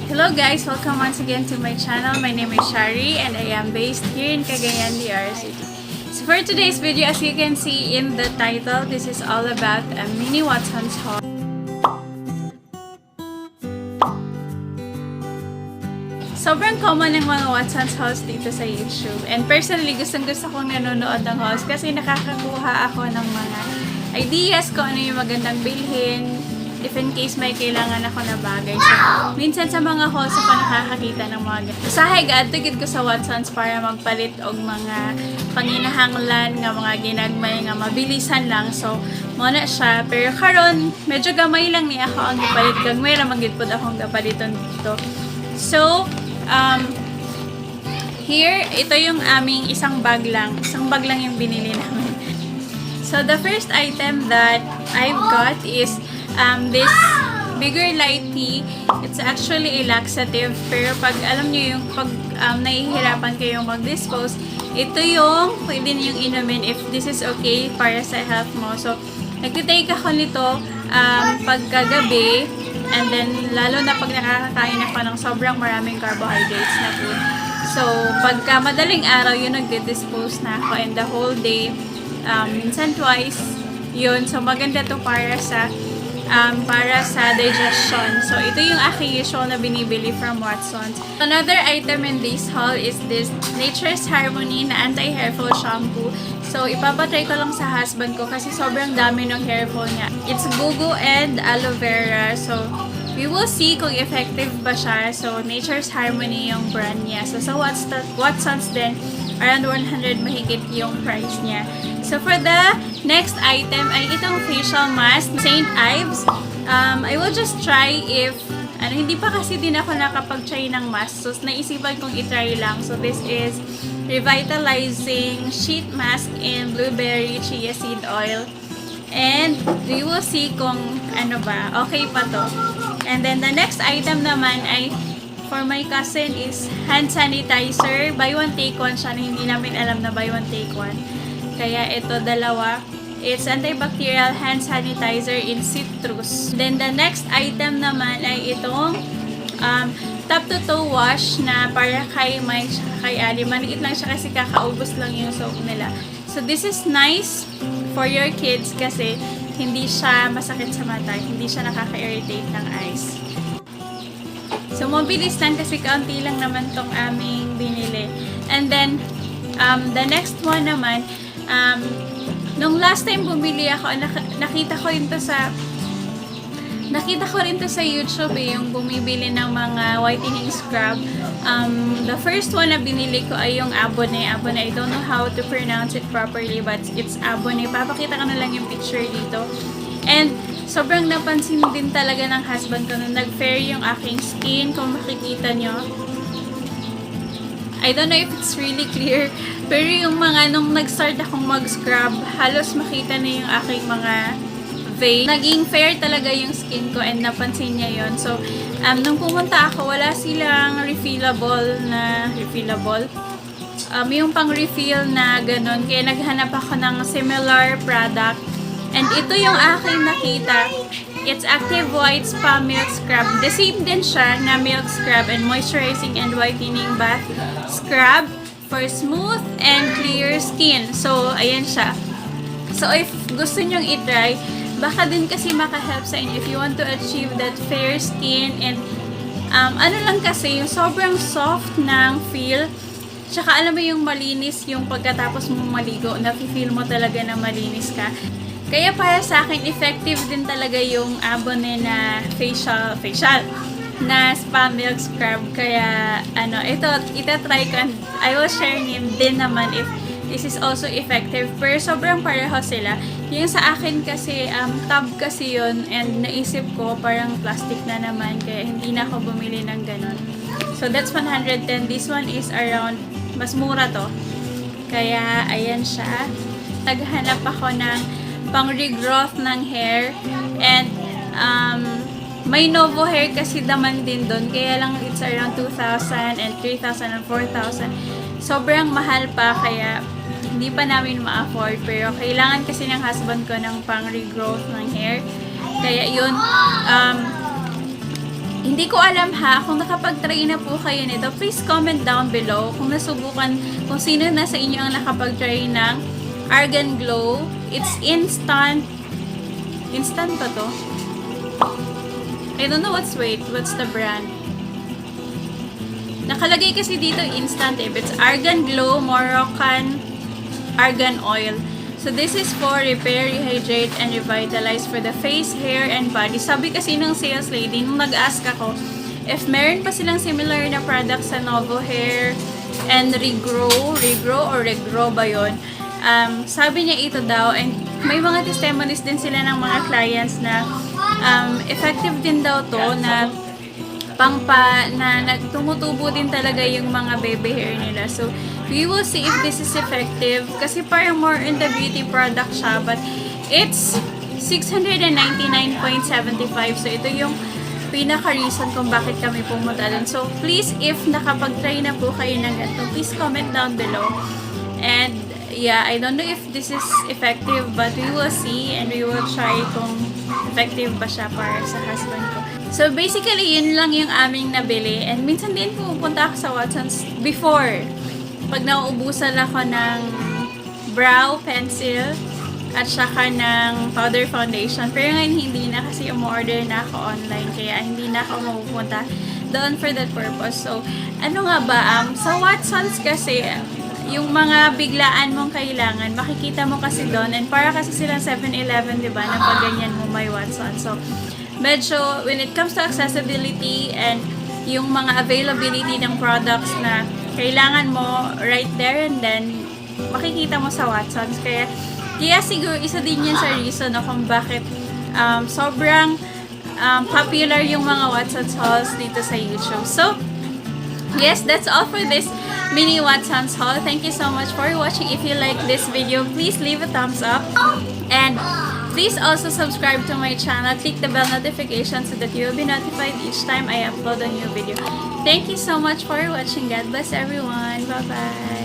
Hello guys! Welcome once again to my channel. My name is Shari and I am based here in Cagayan de Oro City. So for today's video, as you can see in the title, this is all about a mini Watson's haul. Sobrang common ng mga Watson's hauls dito sa YouTube. And personally, gustong-gusto kong nanonood ng hauls kasi nakakakuha ako ng mga ideas kung ano yung magandang bilhin, if in case may kailangan ako na bagay. So, minsan sa mga hauls ako nakakakita ng mga ganito. Usahay gaadtugid ko sa Watson's para magpalit og mga panginahanglan nga mga ginagmay nga mabilisan lang. So, muna siya. Pero karon medyo gamay lang ni ako ang gipalit. Gagmay ra magid pud akong gapaliton dito. So, here, ito yung aming isang bag lang. Isang bag lang yung binili namin. So, the first item that I've got is this bigger light tea. It's actually a laxative. Pero pag alam nyo yung pag nahihirapan kayong mag-dispose, ito yung pwede niyong inumin if this is okay para sa health mo. So, nagtitake ako nito pagkagabi. And then, lalo na pag nakakakain ako ng sobrang maraming carbohydrates na food. So, pagka madaling araw, yun nagdi-dispose na ako. And the whole day, minsan twice, yun. So, maganda to para sa digestion. So, ito yung aking usual na binibili from Watson's. Another item in this haul is this Nature's Harmony na anti-hair fall shampoo. So, ipapatry ko lang sa husband ko kasi sobrang dami ng hair fall niya. It's gugu and aloe vera. So, we will see kung effective ba siya. So, Nature's Harmony yung brand niya. So, sa Watson's din, around 100 mahigit yung price niya. So, for the next item ay itong facial mask, St. Ives. I will just try if hindi pa kasi din ako nakapag-try ng mask. So, naisipan kong i-try lang. So, this is Revitalizing Sheet Mask in Blueberry Chia Seed Oil. And, we will see kung okay pa to. And then, the next item naman ay for my cousin is hand sanitizer. Buy one, take one siya na hindi namin alam na buy one, take one. Kaya ito, dalawa. It's antibacterial hand sanitizer in citrus. Then, the next item naman ay itong top-to-toe wash na para kay Mike kay Ali. Maliit lang siya kasi kakaubos lang yung soap nila. So, this is nice for your kids kasi hindi siya masakit sa mata. Hindi siya nakaka-irritate ng eyes. So, mabilis lang kasi kaunti lang naman tong aming binili. And then, the next one naman, nung last time bumili ako, nakita ko rin to sa YouTube yung bumibili ng mga whitening scrub. The first one na binili ko ay yung Abone. I don't know how to pronounce it properly, but it's Abone. Papakita ko na lang yung picture dito. And sobrang napansin din talaga ng husband ko nung nag-fair yung aking skin. Kung makikita nyo, I don't know if it's really clear, pero yung mga nung nag-start akong mag-scrub, halos makita na yung aking mga vein. Naging fair talaga yung skin ko and napansin niya yon. So, nung pumunta ako, wala silang refillable. Yung pang-refill na ganun. Kaya naghanap ako ng similar product. And ito yung aking nakita. It's Active White Spa Milk Scrub. The same din siya na milk scrub and moisturizing and whitening bath scrub for smooth and clear skin. So, ayan siya. So, if gusto nyong i-try, baka din kasi maka-help sa inyo if you want to achieve that fair skin and lang kasi, yung sobrang soft ng feel. Tsaka alam mo yung malinis yung pagkatapos mong maligo, nafe-feel mo talaga na malinis ka. Kaya para sa akin, effective din talaga yung Abone na facial na spa milk scrub. Kaya, ito try ko and I will share din naman if this is also effective. Pero sobrang pareho sila. Yung sa akin kasi, tub kasi yun and naisip ko parang plastic na naman kaya hindi na ako bumili ng ganun. So, that's 110. This one is around, mas mura to. Kaya, ayan siya. Naghanap ako ng pang-regrowth ng hair and may Novo Hair kasi naman din doon kaya lang it's around 2,000 and 3,000 and 4,000 sobrang mahal pa kaya hindi pa namin ma-afford pero kailangan kasi ng husband ko ng pang-regrowth ng hair kaya yun Hindi ko alam ha, kung nakapag-try na po kayo nito, please comment down below kung nasubukan, kung sino na sa inyo ang nakapag-try ng Argan Glow. It's instant. Instant ba to? I don't know what's the brand. Nakalagay kasi dito instant It's Argan Glow Moroccan Argan Oil. So this is for repair, rehydrate, and revitalize for the face, hair, and body. Sabi kasi ng sales lady, nung nag-ask ako, if meron pa silang similar na products sa Novo Hair and Regrow ba yun? Sabi niya ito daw, and may mga testimonies din sila ng mga clients na effective din daw to na na nagtumutubo din talaga yung mga baby hair nila. So, we will see if this is effective. Kasi parang more in the beauty product siya. But, it's 699.75. So, ito yung pinaka-reason kung bakit kami pumunta dun. So, please, if nakapag-try na po kayo ng ganito, please comment down below. And, yeah, I don't know if this is effective, but we will see and we will try kung effective ba siya para sa husband ko. So, basically, yun lang yung aming nabili. And minsan din pupunta ako sa Watsons before. Pag nauubusan ako ng brow pencil at saka ng powder foundation. Pero ngayon hindi na kasi umorder na ako online. Kaya hindi na ako mapupunta doon for that purpose. So, ano nga ba? Sa Watsons kasi, yung mga biglaan mong kailangan, makikita mo kasi doon. And para kasi silang 7-Eleven, di ba? Na pag ganyan mo may Watsons. So, medyo, when it comes to accessibility and yung mga availability ng products na kailangan mo right there and then, makikita mo sa Watsons. Kaya siguro isa din yan sa reason kung bakit sobrang popular yung mga Watsons hauls dito sa YouTube. So, yes, that's all for this mini Watsons haul. Thank you so much for watching. If you like this video, please leave a thumbs up. And please also subscribe to my channel. Click the bell notification so that you will be notified each time I upload a new video. Thank you so much for watching. God bless everyone. Bye-bye.